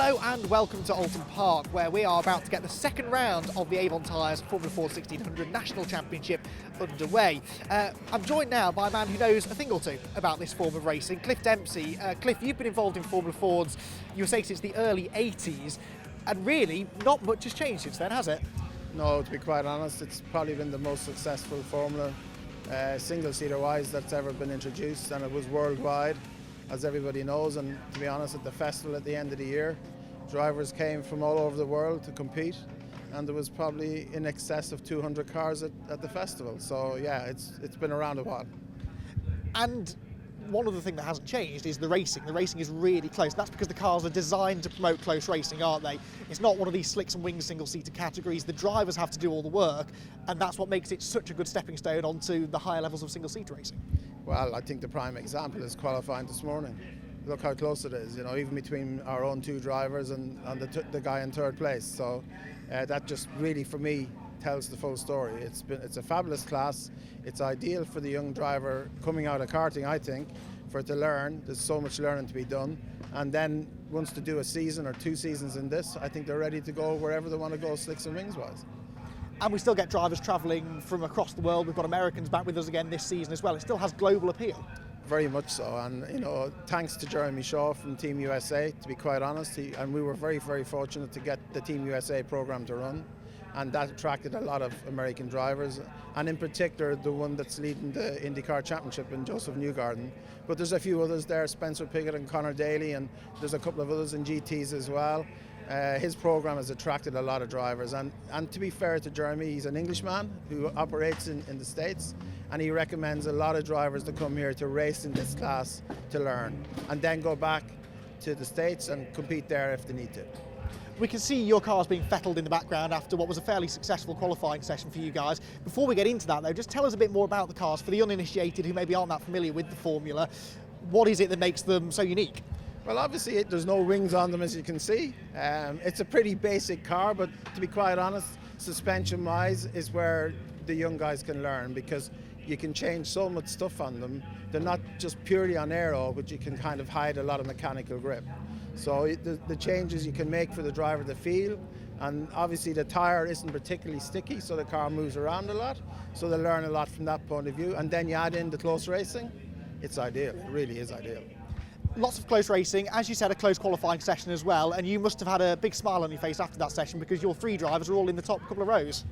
Hello and welcome to Oulton Park, where we are about to get the second round of the Avon Tyres Formula Ford 1600 National Championship underway. I'm joined now by a man who knows a thing or two about this form of racing, Cliff Dempsey. Cliff, you've been involved in Formula Fords, you were saying since the early 80s, and really not much has changed since then, has it? No, to be quite honest, it's probably been the most successful formula, single-seater wise, that's ever been introduced, and it was worldwide, as everybody knows. And to be honest, at the festival at the end of the year, drivers came from all over the world to compete, and there was probably in excess of 200 cars at the festival. So yeah, it's been around a while. And one other thing that hasn't changed is the racing. The racing is really close. That's because the cars are designed to promote close racing, aren't they? It's not one of these slicks and wings single-seater categories. The drivers have to do all the work, and that's what makes it such a good stepping stone onto the higher levels of single-seater racing. Well, I think the prime example is qualifying this morning. Look how close it is, you know, even between our own two drivers and the guy in third place. So that just really, for me, tells the full story. It's a fabulous class. It's ideal for the young driver coming out of karting, I think, for it to learn. There's so much learning to be done, and then once to do a season or 2 seasons in this, I think they're ready to go wherever they want to go, slicks and wings wise. And we still get drivers travelling from across the world. We've got Americans back with us again this season as well. It still has global appeal. Very much so, and you know, thanks to Jeremy Shaw from Team USA, to be quite honest, and we were very, very fortunate to get the Team USA program to run, and that attracted a lot of American drivers, and in particular the one that's leading the IndyCar Championship in Joseph Newgarden. But there's a few others there, Spencer Piggott and Connor Daly, and there's a couple of others in GTs as well. His program has attracted a lot of drivers, and to be fair to Jeremy, he's an Englishman who operates in the States, and he recommends a lot of drivers to come here to race in this class to learn, and then go back to the States and compete there if they need to. We can see your cars being fettled in the background after what was a fairly successful qualifying session for you guys. Before we get into that though, just tell us a bit more about the cars for the uninitiated who maybe aren't that familiar with the formula. What is it that makes them so unique? Well, obviously there's no wings on them, as you can see. It's a pretty basic car, but to be quite honest, suspension-wise is where the young guys can learn, because you can change so much stuff on them. They're not just purely on aero, but you can kind of hide a lot of mechanical grip. So the changes you can make for the driver to feel, and obviously the tyre isn't particularly sticky, so the car moves around a lot, so they learn a lot from that point of view. And then you add in the close racing, it's ideal, it really is ideal. Lots of close racing, as you said, a close qualifying session as well, and you must have had a big smile on your face after that session because your 3 drivers are all in the top couple of rows.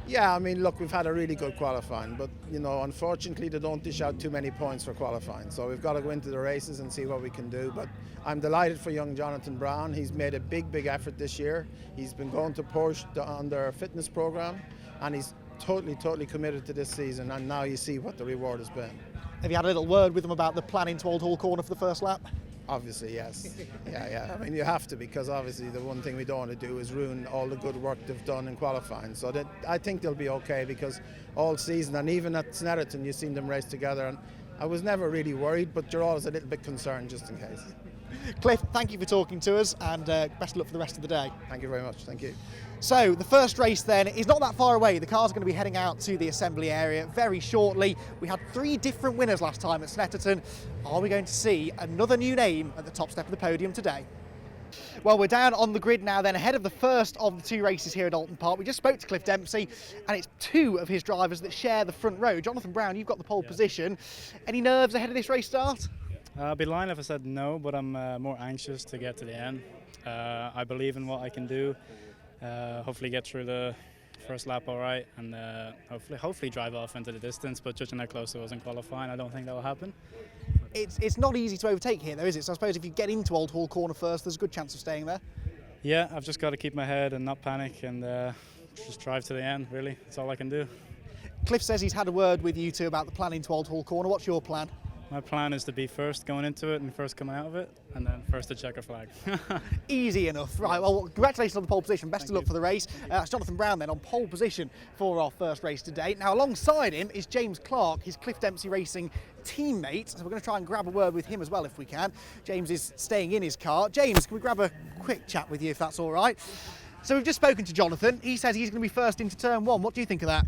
Yeah, I mean, look, we've had a really good qualifying, but, you know, unfortunately they don't dish out too many points for qualifying, so we've got to go into the races and see what we can do. But I'm delighted for young Jonathan Brown. He's made a big effort this year. He's been going to Porsche on their fitness program, and he's totally committed to this season, and now you see what the reward has been. Have you had a little word with them about the plan into Old Hall Corner for the first lap? Obviously, yes. Yeah. I mean, you have to, because obviously the one thing we don't want to do is ruin all the good work they've done in qualifying. So I think they'll be okay, because all season, and even at Snetterton, you've seen them race together, and I was never really worried, but you're always a little bit concerned just in case. Cliff, thank you for talking to us, and best of luck for the rest of the day. Thank you very much. Thank you. So the first race then is not that far away. The cars are going to be heading out to the assembly area very shortly. We had 3 different winners last time at Snetterton. Are we going to see another new name at the top step of the podium today? Well, we're down on the grid now then, ahead of the first of the 2 races here at Oulton Park. We just spoke to Cliff Dempsey, and it's 2 of his drivers that share the front row. Jonathan Brown, you've got the pole position. Any nerves ahead of this race start? I'd be lying if I said no, but I'm more anxious to get to the end. I believe in what I can do. Hopefully get through the first lap all right, and hopefully drive off into the distance, but judging how close it was in qualifying, I don't think that will happen. It's not easy to overtake here though, is it? So I suppose if you get into Old Hall Corner first, there's a good chance of staying there. Yeah, I've just got to keep my head and not panic, and just drive to the end, really. That's all I can do. Cliff says he's had a word with you 2 about the plan into Old Hall Corner. What's your plan? My plan is to be first going into it and first coming out of it, and then first to check a flag. Easy enough. Right, well, congratulations on the pole position. Best of luck for the race. That's Jonathan Brown then on pole position for our first race today. Now, alongside him is James Clark, his Cliff Dempsey Racing teammate. So we're going to try and grab a word with him as well if we can. James is staying in his car. James, can we grab a quick chat with you if that's all right? So we've just spoken to Jonathan. He says he's going to be first into turn 1. What do you think of that?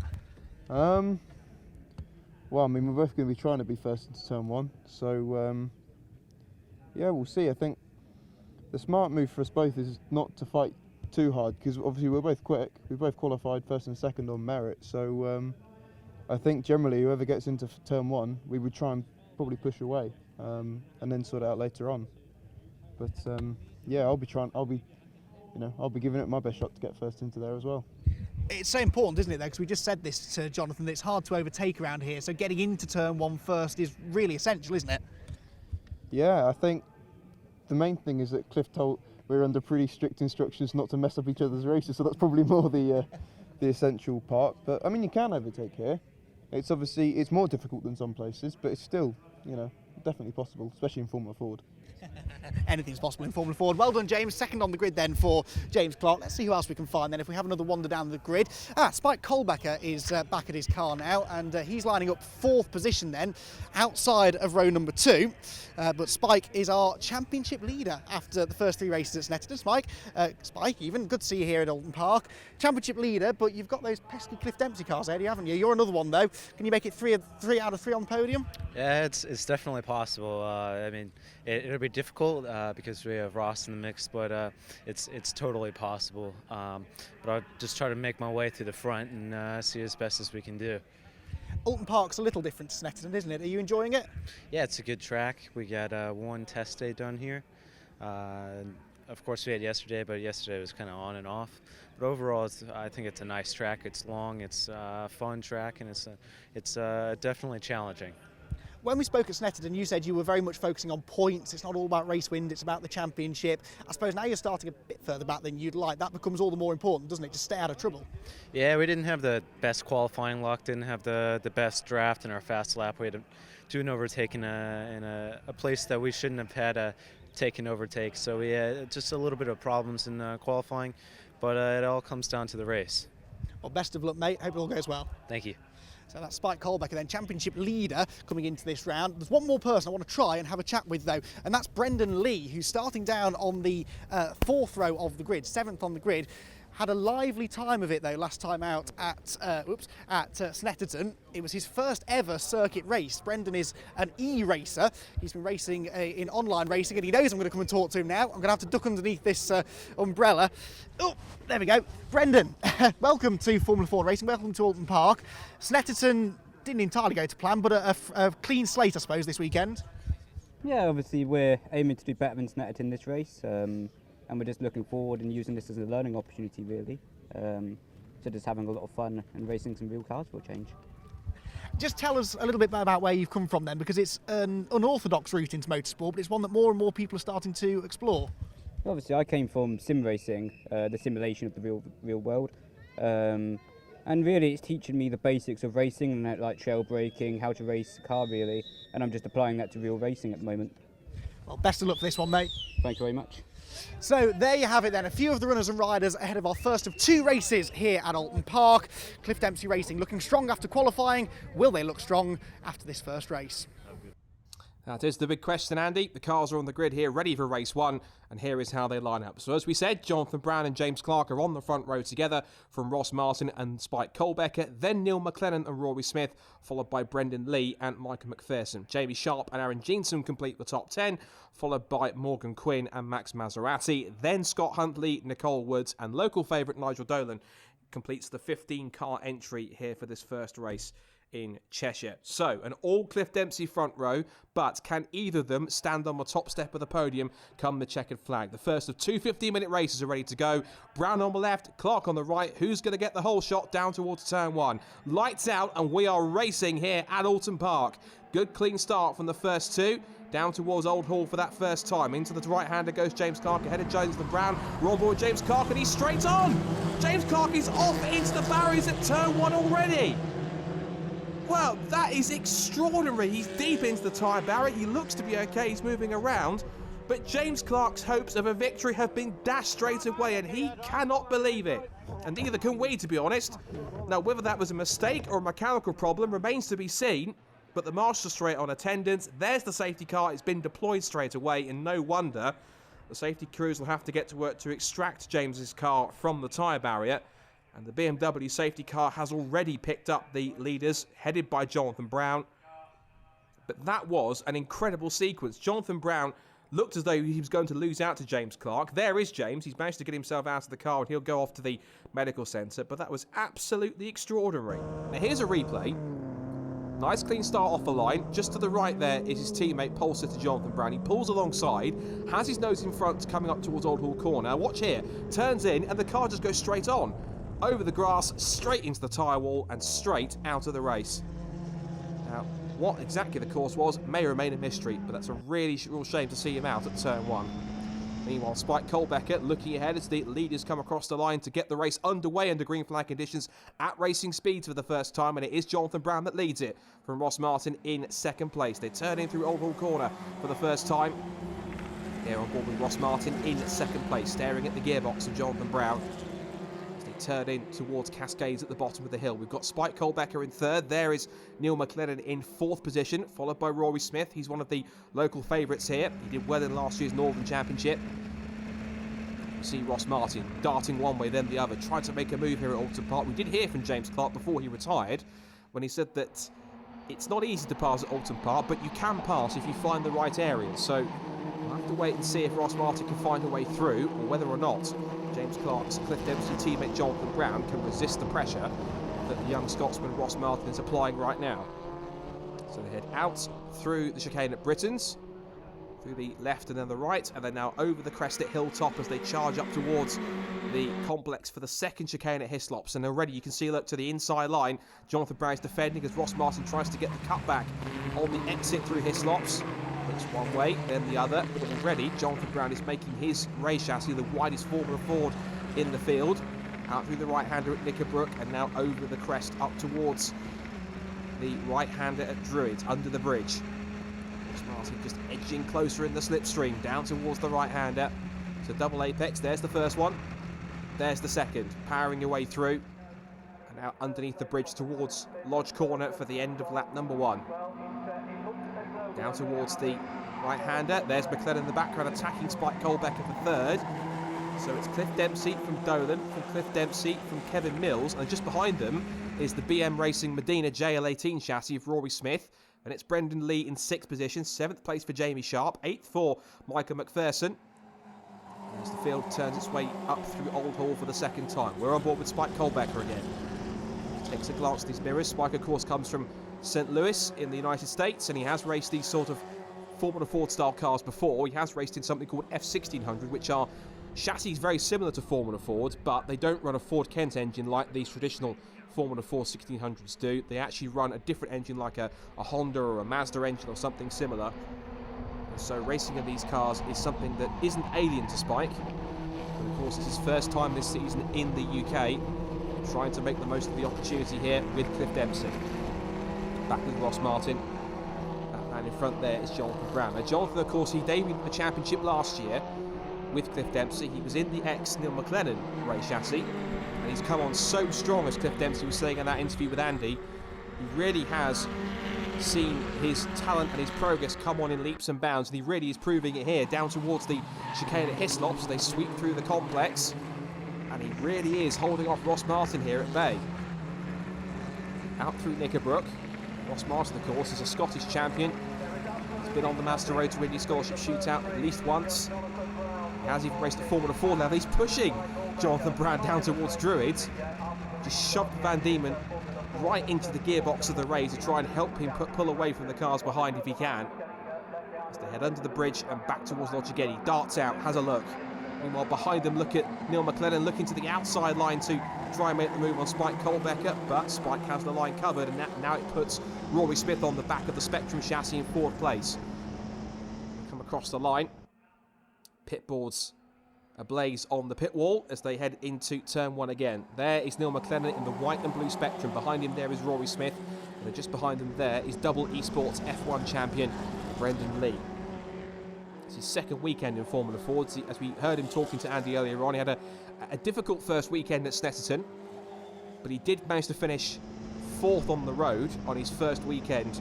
Well, I mean, we're both going to be trying to be first into turn 1, so yeah, we'll see. I think The smart move for us both is not to fight too hard, because obviously we're both quick. We both qualified first and second on merit, so I think generally whoever gets into turn one, we would try and probably push away and then sort it out later on. But yeah, I'll be giving it my best shot to get first into there as well. It's so important, isn't it, though, because we just said this to Jonathan, that it's hard to overtake around here, so getting into turn one first is really essential, isn't it? Yeah, I think the main thing is that Cliff told we're under pretty strict instructions not to mess up each other's races, so that's probably more the essential part. But I mean, you can overtake here. It's more difficult than some places, but it's still, definitely possible, especially in Formula Ford. Anything's possible in Formula Ford. Well done, James. Second on the grid then for James Clark. Let's see who else we can find then if we have another wander down the grid. Spike Colbecker is back at his car now, and he's lining up 4th position then, outside of row number 2. But Spike is our championship leader after the first 3 races at Snetterton. Spike, even good to see you here at Oulton Park. Championship leader, but you've got those pesky Cliff Dempsey cars there, haven't you? You're another one though. Can you make it 3 out of 3 on the podium? Yeah, it's definitely possible. I mean, it'll be difficult because we have Ross in the mix, but it's totally possible. But I'll just try to make my way through the front and see as best as we can do. Oulton Park's a little different to Snetterton, isn't it? Are you enjoying it? Yeah, it's a good track. We got one test day done here. Of course, we had yesterday, but yesterday was kind of on and off. But overall, I think it's a nice track. It's long, it's a fun track, and it's definitely challenging. When we spoke at Snetterton, you said you were very much focusing on points. It's not all about race wind, it's about the championship. I suppose now you're starting a bit further back than you'd like. That becomes all the more important, doesn't it, to stay out of trouble? Yeah, we didn't have the best qualifying luck, didn't have the best draft in our fast lap. We had to do an overtake in a place that we shouldn't have had a take and overtake. So we had just a little bit of problems in qualifying, but it all comes down to the race. Well, best of luck, mate. Hope it all goes well. Thank you. So that's Spike Colbecker then, championship leader coming into this round. There's one more person I want to try and have a chat with though, and that's Brendan Lee, who's starting down on the 4th row of the grid, 7th on the grid. Had a lively time of it though last time out at Snetterton. It was his first ever circuit race. Brendan is an e-racer. He's been racing in online racing, and he knows I'm going to come and talk to him now. I'm going to have to duck underneath this umbrella. Oh, there we go. Brendan, welcome to Formula Ford Racing. Welcome to Oulton Park. Snetterton didn't entirely go to plan, but a clean slate, I suppose, this weekend. Yeah, obviously we're aiming to do better than Snetterton this race. And we're just looking forward and using this as a learning opportunity, really. So just having a lot of fun and racing some real cars for a change. Just tell us a little bit about where you've come from then, because it's an unorthodox route into motorsport, but it's one that more and more people are starting to explore. Obviously, I came from sim racing, the simulation of the real world. And really, it's teaching me the basics of racing, and like trail braking, how to race a car, really. And I'm just applying that to real racing at the moment. Well, best of luck for this one, mate. Thank you very much. So there you have it then, a few of the runners and riders ahead of our first of 2 races here at Oulton Park. Cliff Dempsey Racing looking strong after qualifying. Will they look strong after this first race? That is the big question, Andy. The cars are on the grid here, ready for race 1, and here is how they line up. So as we said, Jonathan Brown and James Clark are on the front row together from Ross Martin and Spike Colbecker, then Neil McLennan and Rory Smith, followed by Brendan Lee and Michael McPherson. Jamie Sharp and Aaron Jeanson complete the top 10, followed by Morgan Quinn and Max Maserati. Then Scott Huntley, Nicole Woods and local favourite Nigel Dolan completes the 15-car entry here for this first race in Cheshire. So, an all Cliff Dempsey front row, but can either of them stand on the top step of the podium come the checkered flag? The first of 2 15-minute races are ready to go. Brown on the left, Clark on the right. Who's going to get the whole shot down towards turn 1? Lights out, and we are racing here at Oulton Park. Good clean start from the first 2. Down towards Old Hall for that first time. Into the right-hander goes James Clark ahead of Jonathan Brown. We're on board James Clark, and he's straight on. James Clark is off into the barriers at turn 1 already. Well, that is extraordinary. He's deep into the tyre barrier. He looks to be okay. He's moving around. But James Clark's hopes of a victory have been dashed straight away, and he cannot believe it. And neither can we, to be honest. Now, whether that was a mistake or a mechanical problem remains to be seen. But the marshal's straight on attendance. There's the safety car. It's been deployed straight away, and no wonder. The safety crews will have to get to work to extract James's car from the tyre barrier. And the BMW safety car has already picked up the leaders, headed by Jonathan Brown. But that was an incredible sequence. Jonathan Brown looked as though he was going to lose out to James Clark. There is James. He's managed to get himself out of the car and he'll go off to the medical centre, but that was absolutely extraordinary. Now here's a replay. Nice clean start off the line. Just to the right there is his teammate, pole sitter Jonathan Brown. He pulls alongside, has his nose in front coming up towards Old Hall Corner. Now watch here, turns in and the car just goes straight on. Over the grass, straight into the tyre wall and straight out of the race. Now, what exactly the course was may remain a mystery, but that's a real shame to see him out at turn 1. Meanwhile, Spike Colbecker looking ahead as the leaders come across the line to get the race underway under green flag conditions at racing speeds for the first time, and it is Jonathan Brown that leads it from Ross Martin in second place. They turn in through Old Hall Corner for the first time. Here on board with Ross Martin in second place, staring at the gearbox of Jonathan Brown as they turn in towards Cascades at the bottom of the hill. We've got Spike Colbecker in third. There is Neil McLennan in fourth position, followed by Rory Smith. He's one of the local favourites here. He did well in last year's Northern Championship. You see Ross Martin darting one way then the other, trying to make a move here at Oulton Park. We did hear from James Clark before he retired when he said that it's not easy to pass at Oulton Park, but you can pass if you find the right areas. So we'll have to wait and see if Ross Martin can find a way through, or whether or not James Clark's Cliff Dempsey teammate Jonathan Brown can resist the pressure that the young Scotsman Ross Martin is applying right now. So they head out through the chicane at Britain's, through the left and then the right, and then now over the crest at Hilltop as they charge up towards the complex for the second chicane at Hislops. And already you can see, look, to the inside line, Jonathan Brown is defending as Ross Martin tries to get the cutback on the exit through Hislops. It's one way, then the other, but already Jonathan Brown is making his race chassis the widest Formula Ford in the field. Out through the right-hander at Knickerbrook, and now over the crest up towards the right-hander at Druids, under the bridge. Martin just edging closer in the slipstream, down towards the right-hander. So double apex, there's the first one, there's the second, powering your way through. And now underneath the bridge towards Lodge Corner for the end of lap number 1. Down towards the right-hander, there's McLennan in the background attacking Spike Colbecker for third. So it's Cliff Dempsey from Dolan, from Cliff Dempsey from Kevin Mills, and just behind them is the BM Racing Medina JL18 chassis of Rory Smith. And it's Brendan Lee in 6th position, 7th place for Jamie Sharp, 8th for Micah McPherson. As the field turns its way up through Old Hall for the second time. We're on board with Spike Colbecker again. Takes a glance at these mirrors. Spike, of course, comes from St. Louis in the United States, and he has raced these sort of Formula Ford style cars before. He has raced in something called F1600, which are chassis very similar to Formula Fords, but they don't run a Ford Kent engine like these traditional Formula 4 1600s do. They actually run a different engine like a Honda or a Mazda engine or something similar. And so racing in these cars is something that isn't alien to Spike. But of course it's his first time this season in the UK, trying to make the most of the opportunity here with Cliff Dempsey. Back with Ross Martin. That man in front there is Jonathan Brown. Now Jonathan, of course, he debuted the championship last year with Cliff Dempsey. He was in the ex-Neil McLennan race chassis. And he's come on so strong, as Cliff Dempsey was saying in that interview with Andy. He really has seen his talent and his progress come on in leaps and bounds, and he really is proving it here, down towards the chicane at Hislops as they sweep through the complex. And he really is holding off Ross Martin here at bay. Out through Knickerbrook. Ross Martin, of course, is a Scottish champion. He's been on the Master Road to Windy Scholarship Shootout at least once. He has even raced at Formula 4 now. He's pushing Jonathan Brown down towards Druids. Just shoved Van Diemen right into the gearbox of the race to try and help him pull away from the cars behind if he can. As they head under the bridge and back towards Lodge again, he darts out, has a look. Meanwhile, behind them, look at Neil McLennan looking to the outside line to try and make the move on Spike Colbecker, but Spike has the line covered, and now it puts Rory Smith on the back of the Spectrum chassis in 4th place. They come across the line. Pit boards ablaze on the pit wall as they head into turn 1 again. There is Neil McLennan in the white and blue Spectrum. Behind him there is Rory Smith, and just behind him there is double esports F1 champion Brendan Lee. It's his second weekend in Formula Ford. As we heard him talking to Andy earlier on, he had a difficult first weekend at Snetterton, but he did manage to finish 4th on the road on his first weekend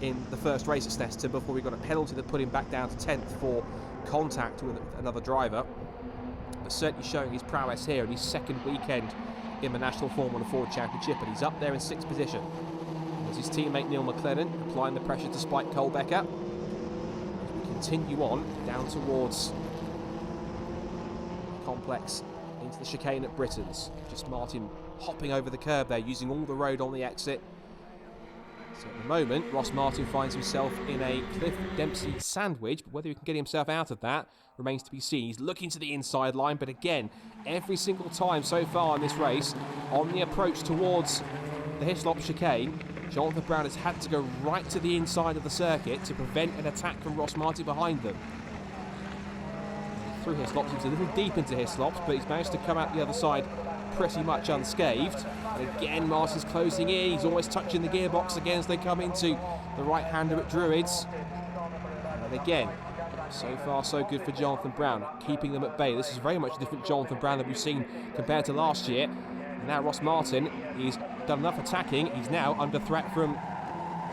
in the first race at Snetterton before we got a penalty that put him back down to 10th for contact with another driver. But certainly showing his prowess here in his second weekend in the National Formula Ford Championship, and he's up there in 6th position. There's his teammate Neil McLennan applying the pressure to Spike Colbecker. We can continue on down towards the complex into the chicane at Britain's. Just Martin hopping over the curb there, using all the road on the exit. So at the moment, Ross Martin finds himself in a Cliff Dempsey sandwich, but whether he can get himself out of that remains to be seen. He's looking to the inside line, but again, every single time so far in this race, on the approach towards the Hislop chicane, Jonathan Brown has had to go right to the inside of the circuit to prevent an attack from Ross Martin behind them. Through Hislops, he was a little deep into Hislops, but he's managed to come out the other side pretty much unscathed. And again, Martin's closing in. He's always touching the gearbox again as they come into the right-hander at Druids. And again, so far so good for Jonathan Brown, keeping them at bay. This is very much a different Jonathan Brown that we've seen compared to last year. And now Ross Martin, he's done enough attacking. He's now under threat from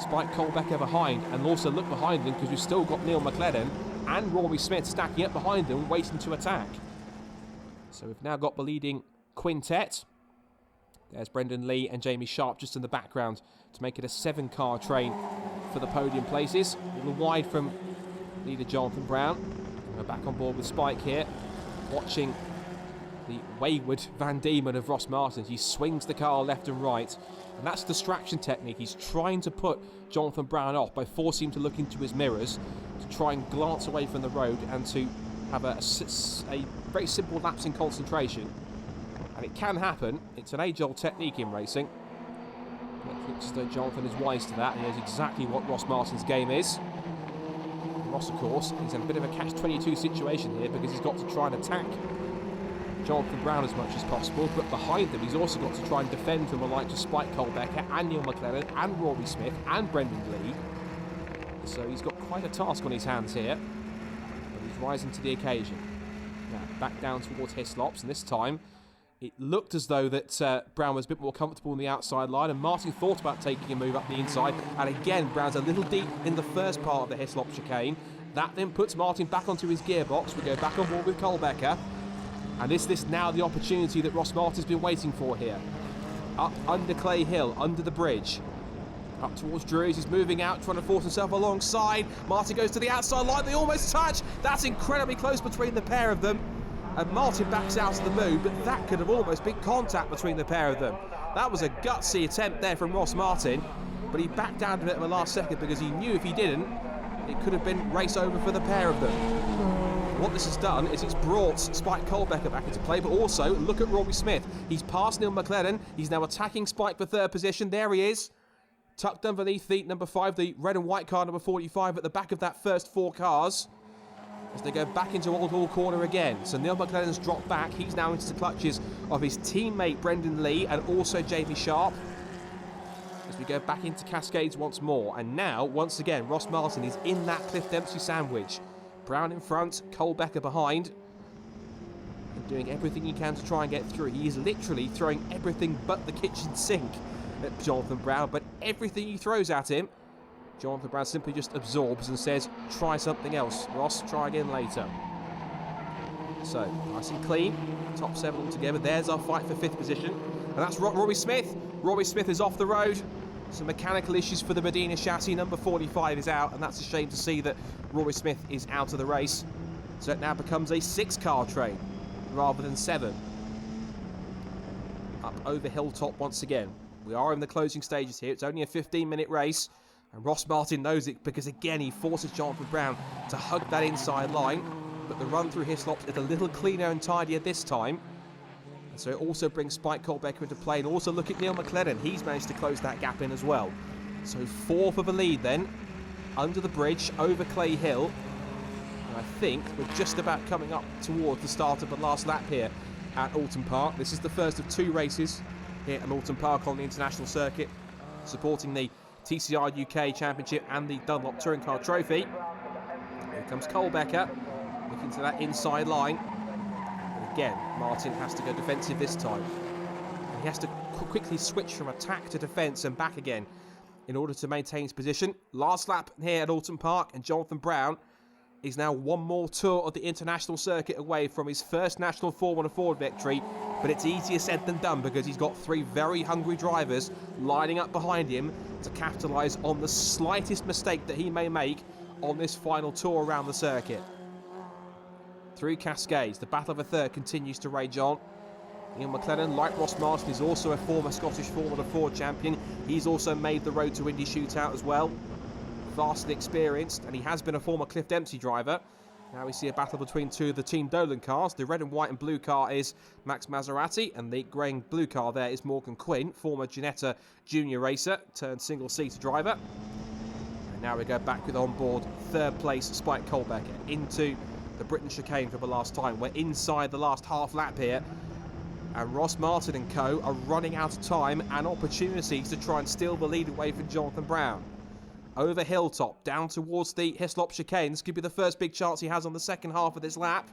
Spike Colbecker behind. And also look behind them, because we've still got Neil McLennan and Rory Smith stacking up behind them, waiting to attack. So we've now got the leading quintet. There's Brendan Lee and Jamie Sharp just in the background to make it a 7-car train for the podium places. A little wide from leader Jonathan Brown. We're back on board with Spike here, watching the wayward Van Diemen of Ross Martin. He swings the car left and right, and that's distraction technique. He's trying to put Jonathan Brown off by forcing him to look into his mirrors, to try and glance away from the road and to have a very simple lapse in concentration. And it can happen. It's an age-old technique in racing. It looks as though Jonathan is wise to that. He knows exactly what Ross Martin's game is. Ross, of course, is in a bit of a catch-22 situation here, because he's got to try and attack Jonathan Brown as much as possible, but behind them he's also got to try and defend from the likes of Spike Colbecker and Neil McLennan and Rory Smith and Brendan Lee. So he's got quite a task on his hands here, but he's rising to the occasion. Now back down towards Hislops, and this time it looked as though that Brown was a bit more comfortable on the outside line, and Martin thought about taking a move up the inside, and again Brown's a little deep in the first part of the Hislop chicane. That then puts Martin back onto his gearbox. We go back on board with Colbecker, and is this now the opportunity that Ross Martin's been waiting for here? Up under Clay Hill, under the bridge, up towards Druids. He's moving out, trying to force himself alongside. Martin goes to the outside line. They almost touch. That's incredibly close between the pair of them. And Martin backs out of the move, but that could have almost been contact between the pair of them. That was a gutsy attempt there from Ross Martin, but he backed down a bit in the last second because he knew if he didn't, it could have been race over for the pair of them. What this has done is it's brought Spike Colbecker back into play, but also look at Rory Smith. He's past Neil McLennan. He's now attacking Spike for third position. There he is, tucked underneath the number 5, the red and white car number 45 at the back of that first 4 cars, as they go back into Old Hall Corner again. So Neil McLennan's dropped back. He's now into the clutches of his teammate Brendan Lee and also Jamie Sharp, as we go back into Cascades once more. And now, once again, Ross Martin is in that Cliff Dempsey sandwich. Brown in front, Colbecker behind, and doing everything he can to try and get through. He is literally throwing everything but the kitchen sink at Jonathan Brown, but everything he throws at him, Jonathan Brown simply just absorbs and says, try something else, Ross, try again later. So, nice and clean, top 7 altogether. There's our fight for 5th position, and that's Rory Smith. Rory Smith is off the road. Some mechanical issues for the Medina chassis. Number 45 is out, and that's a shame to see that Rory Smith is out of the race. So it now becomes a 6-car train rather than 7. Up over Hilltop once again. We are in the closing stages here. It's only a 15-minute race, and Ross Martin knows it because, again, he forces Jonathan Brown to hug that inside line. But the run through Hislops is a little cleaner and tidier this time. And so it also brings Spike Colbecker into play. And also look at Neil McLennan. He's managed to close that gap in as well. So 4 for the lead then. Under the bridge, over Clay Hill. And I think we're just about coming up towards the start of the last lap here at Oulton Park. This is the first of 2 races here at Oulton Park on the international circuit, supporting the TCR UK Championship and the Dunlop Touring Car Trophy. Here comes Colbecker, looking to that inside line. And again, Martin has to go defensive this time. And he has to quickly switch from attack to defence and back again in order to maintain his position. Last lap here at Oulton Park, and Jonathan Brown is now one more tour of the international circuit away from his first national Formula Ford victory. But it's easier said than done because he's got 3 very hungry drivers lining up behind him to capitalise on the slightest mistake that he may make on this final tour around the circuit. Through Cascades, the battle of a third continues to rage on. Ian McLennan, like Ross Martin, is also a former Scottish Formula 4 champion. He's also made the Road to Indy shootout as well. Fast and experienced, and he has been a former Cliff Dempsey driver. Now we see a battle between two of the Team Dolan cars. The red and white and blue car is Max Maserati, and the grey and blue car there is Morgan Quinn, former Ginetta junior racer, turned single-seater driver. And now we go back with onboard third place Spike Colbecker into the Britain chicane for the last time. We're inside the last half lap here, and Ross Martin and co are running out of time and opportunities to try and steal the lead away from Jonathan Brown. Over Hilltop, down towards the Hislop chicane. This could be the first big chance he has on the second half of this lap.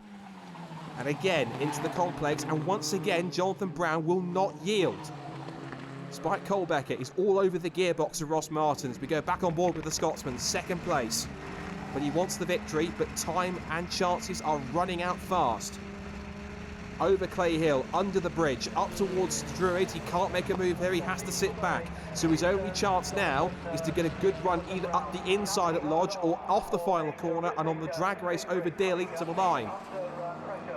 And again, into the complex, and once again, Jonathan Brown will not yield. Spike Colbecker is all over the gearbox of Ross Martin as we go back on board with the Scotsman, second place. But he wants the victory, but time and chances are running out fast. Over Clay Hill, under the bridge, up towards Druid. He can't make a move here, he has to sit back. So his only chance now is to get a good run either up the inside at Lodge or off the final corner and on the drag race over Dearly to the line.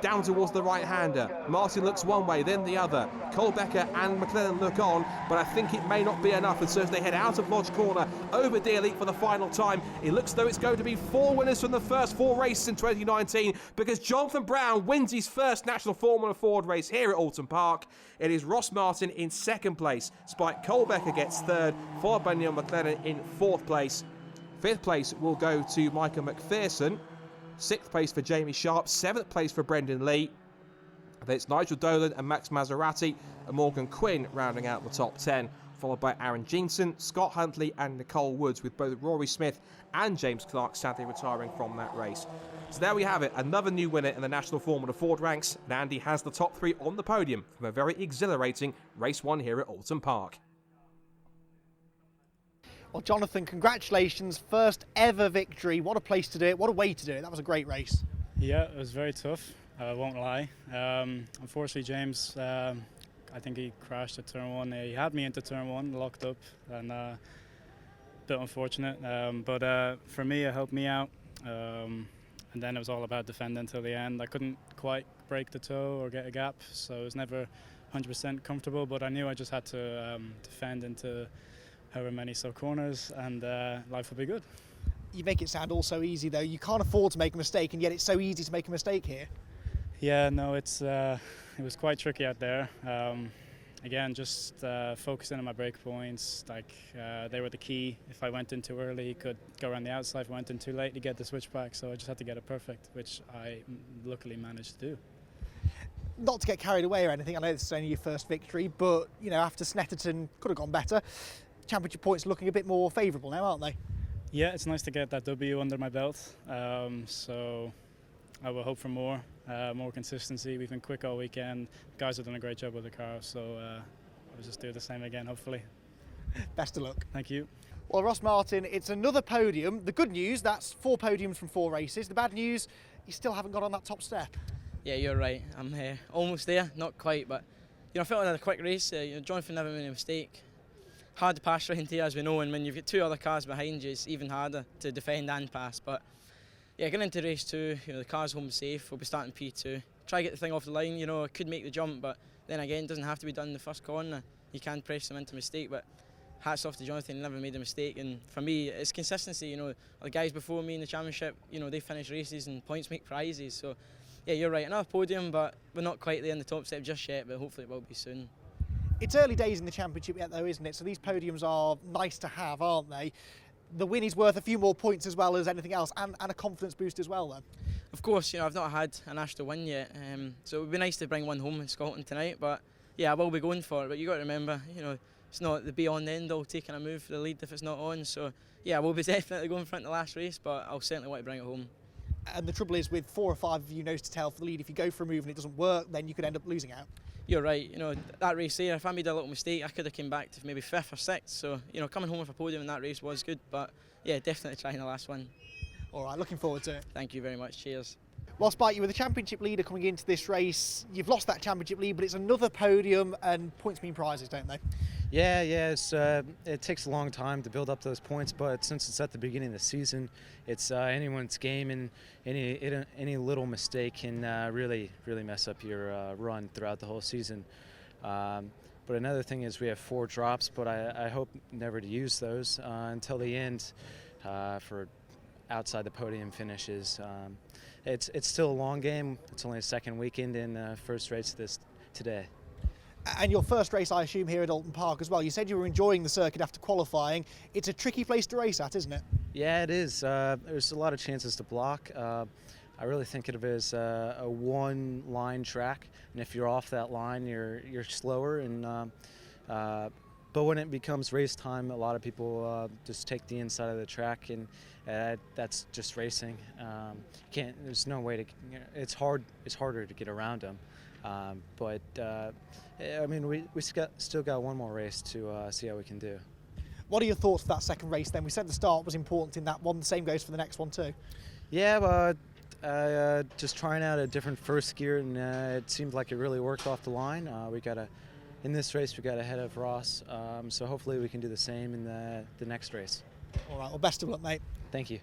Down towards the right-hander. Martin looks one way, then the other. Colbecker and McLennan look on, but I think it may not be enough. And so as they head out of Lodge Corner, over Dearly for the final time, it looks as though it's going to be 4 winners from the first 4 races in 2019, because Jonathan Brown wins his first National Formula Ford race here at Oulton Park. It is Ross Martin in second place. Spike Colbecker gets third, followed by Neil McLennan in fourth place. Fifth place will go to Michael McPherson. 6th place for Jamie Sharp, 7th place for Brendan Lee. Then it's Nigel Dolan and Max Maserati and Morgan Quinn rounding out the top 10, followed by Aaron Jeanson, Scott Huntley and Nicole Woods, with both Rory Smith and James Clark sadly retiring from that race. So there we have it, another new winner in the National Formula Ford ranks, and Andy has the top 3 on the podium from a very exhilarating race 1 here at Oulton Park. Well, Jonathan, congratulations. First ever victory. What a place to do it. What a way to do it. That was a great race. Yeah, it was very tough. I won't lie. Unfortunately, James, I think he crashed at turn 1. He had me into turn 1, locked up, and a bit unfortunate. But for me, it helped me out. And then it was all about defending until the end. I couldn't quite break the toe or get a gap, so it was never 100% comfortable. But I knew I just had to defend into however many sub-corners, and life will be good. You make it sound all so easy, though. You can't afford to make a mistake, and yet it's so easy to make a mistake here. Yeah, no, it was quite tricky out there. Again, just focusing on my break points. They were the key. If I went in too early, he could go around the outside. If I went in too late, to get the switchback. So I just had to get it perfect, which I luckily managed to do. Not to get carried away or anything, I know this is only your first victory, but you know, after Snetterton, could have gone better. Championship points looking a bit more favourable now, aren't they? Yeah, it's nice to get that W under my belt. So I will hope for more consistency. We've been quick all weekend. The guys have done a great job with the car, so I'll just do the same again, hopefully. Best of luck. Thank you. Well, Ross Martin, it's another podium. The good news, that's 4 podiums from 4 races. The bad news, you still haven't got on that top step. Yeah, you're right. I'm almost there, not quite, but you know, I felt like I had a quick race. Jonathan never made a mistake. Hard to pass right into you, as we know, and when you've got 2 other cars behind you, it's even harder to defend and pass. But yeah, getting into race 2, you know, the car's home safe. We'll be starting P2. Try to get the thing off the line. You know, I could make the jump, but then again, it doesn't have to be done in the first corner. You can press them into mistake, but hats off to Jonathan. He never made a mistake. And for me, it's consistency. You know, the guys before me in the championship, you know, they finish races and points make prizes. So yeah, you're right. Another podium, but we're not quite there in the top step just yet. But hopefully, it will be soon. It's early days in the championship yet, though, isn't it? So these podiums are nice to have, aren't they? The win is worth a few more points as well as anything else, and a confidence boost as well, then. Of course, you know, I've not had a national win yet, so it would be nice to bring one home in Scotland tonight. But yeah, I will be going for it. But you got to remember, you know, it's not the be-on end all taking a move for the lead if it's not on. So yeah, I will be definitely going for it in the last race, but I'll certainly want to bring it home. And the trouble is, with 4 or 5 of you nose to tail for the lead, if you go for a move and it doesn't work, then you could end up losing out. You're right. You know, that race there, if I made a little mistake, I could have came back to maybe 5th or 6th. So, you know, coming home with a podium in that race was good. But yeah, definitely trying the last one. All right, looking forward to it. Thank you very much. Cheers. Well, Spike, you were the championship leader coming into this race. You've lost that championship lead, but it's another podium, and points mean prizes, don't they? Yeah, it takes a long time to build up those points, but since it's at the beginning of the season, it's anyone's game, and any little mistake can really mess up your run throughout the whole season. But another thing is we have 4 drops, but I hope never to use those until the end for outside the podium finishes. It's still a long game. It's only a second weekend and first race today. And your first race, I assume, here at Oulton Park as well. You said you were enjoying the circuit after qualifying. It's a tricky place to race at, isn't it? Yeah, it is. There's a lot of chances to block. I really think of it as a one-line track, and if you're off that line, you're slower. And but when it becomes race time, a lot of people just take the inside of the track, and that's just racing. There's no way to. It's harder to get around them. But I mean, we still got one more race to see how we can do. What are your thoughts for that second race then? We said the start was important in that one. The same goes for the next one too. Yeah, just trying out a different first gear, and it seemed like it really worked off the line. In this race, we got ahead of Ross, so hopefully we can do the same in the next race. All right, well, best of luck, mate. Thank you.